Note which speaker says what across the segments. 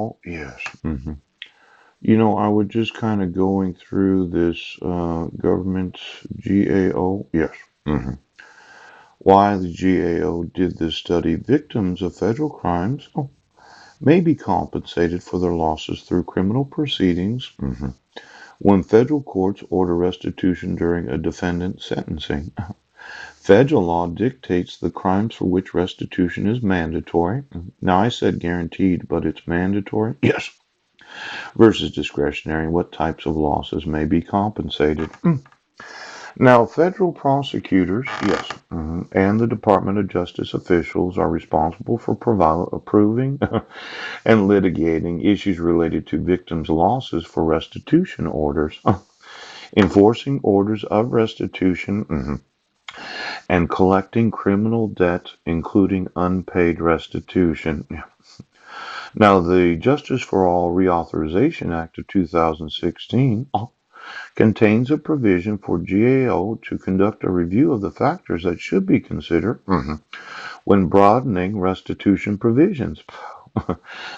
Speaker 1: all, yes. I was just kind of going through this government GAO. Yes. hmm Why the GAO did this study. Victims of federal crimes may be compensated for their losses through criminal proceedings when federal courts order restitution during a defendant's sentencing. Federal law dictates the crimes for which restitution is mandatory. Now, I said guaranteed, but it's mandatory. Yes. Versus discretionary, what types of losses may be compensated. Now, federal prosecutors, yes, and the Department of Justice officials are responsible for approving and litigating issues related to victims' losses for restitution orders, enforcing orders of restitution, and collecting criminal debt, including unpaid restitution. Now, the Justice for All Reauthorization Act of 2016 contains a provision for GAO to conduct a review of the factors that should be considered when broadening restitution provisions.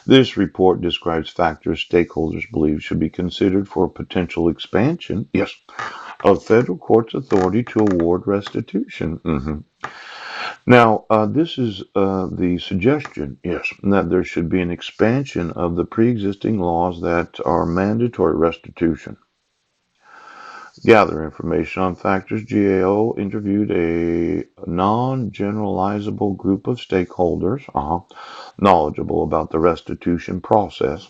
Speaker 1: This report describes factors stakeholders believe should be considered for potential expansion, yes, of federal court's authority to award restitution. Now, this is the suggestion, yes, that there should be an expansion of the pre-existing laws that are mandatory restitution. Gather information on factors. GAO interviewed a non-generalizable group of stakeholders knowledgeable about the restitution process,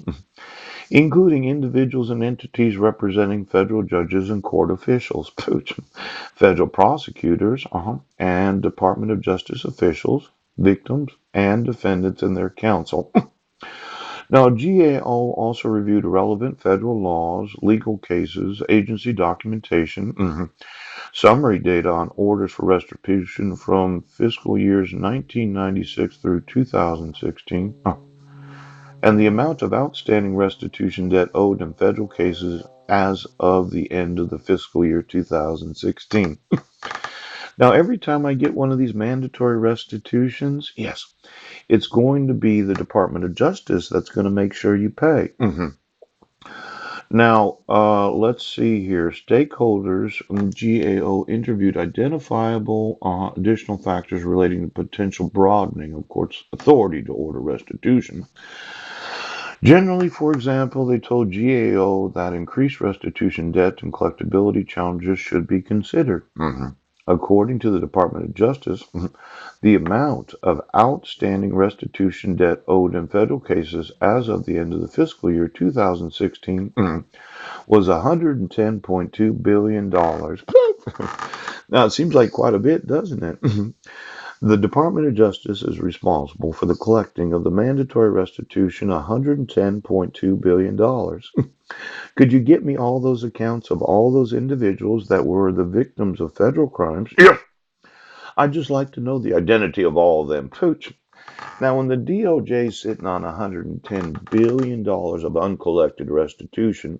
Speaker 1: including individuals and entities representing federal judges and court officials, federal prosecutors, and Department of Justice officials, victims, and defendants and their counsel. Now, GAO also reviewed relevant federal laws, legal cases, agency documentation, summary data on orders for restitution from fiscal years 1996 through 2016, and the amount of outstanding restitution debt owed in federal cases as of the end of the fiscal year 2016. Now, every time I get one of these mandatory restitutions, yes, it's going to be the Department of Justice that's going to make sure you pay. Now, let's see here. Stakeholders GAO interviewed identifiable additional factors relating to potential broadening of court's authority to order restitution. Generally, for example, they told GAO that increased restitution debt and collectability challenges should be considered. According to the Department of Justice, the amount of outstanding restitution debt owed in federal cases as of the end of the fiscal year 2016 was $110.2 billion. Now, it seems like quite a bit, doesn't it? The Department of Justice is responsible for the collecting of the mandatory restitution, $110.2 billion. Could you get me all those accounts of all those individuals that were the victims of federal crimes? Yes. I'd just like to know the identity of all of them. Pooch. Now, when the DOJ is sitting on $110 billion of uncollected restitution,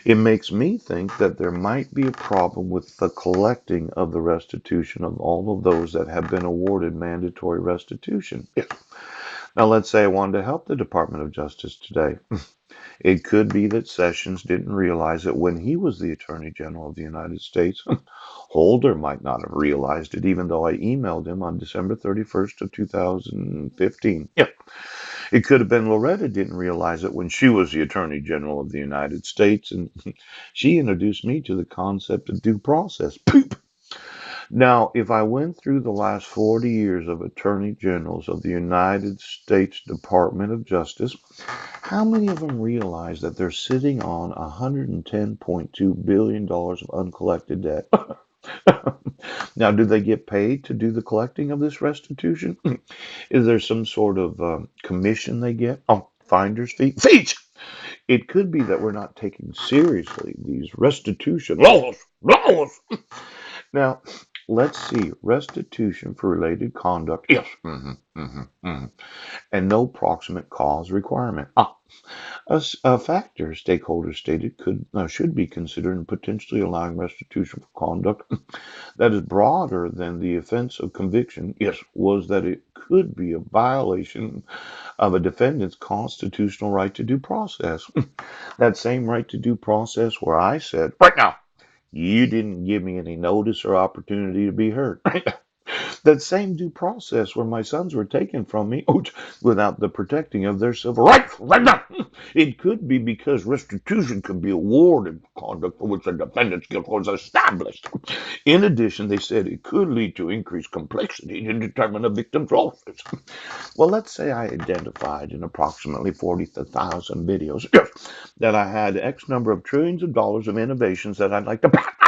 Speaker 1: it makes me think that there might be a problem with the collecting of the restitution of all of those that have been awarded mandatory restitution. Yes. Now, let's say I wanted to help the Department of Justice today. It could be that Sessions didn't realize it when he was the Attorney General of the United States. Holder might not have realized it, even though I emailed him on December 31st of 2015. Yeah. It could have been Loretta didn't realize it when she was the Attorney General of the United States, and she introduced me to the concept of due process. Poop. Now, if I went through the last 40 years of Attorney Generals of the United States Department of Justice, how many of them realize that they're sitting on $110.2 billion of uncollected debt? Now, do they get paid to do the collecting of this restitution? Is there some sort of commission they get? Oh, finder's fee? Fees! It could be that we're not taking seriously these restitution laws. Now, let's see. Restitution for related conduct. Yes. And no proximate cause requirement. A factor, stakeholders stated, should be considered in potentially allowing restitution for conduct that is broader than the offense of conviction, yes, was that it could be a violation of a defendant's constitutional right to due process. That same right to due process where I said, right now, you didn't give me any notice or opportunity to be heard. That same due process where my sons were taken from me without the protecting of their civil rights. Right now, it could be because restitution could be awarded for conduct for which the defendant's guilt was established. In addition, they said it could lead to increased complexity to determine a victim's losses. Well, let's say I identified in approximately 40,000 videos that I had X number of trillions of dollars of innovations that I'd like to patent.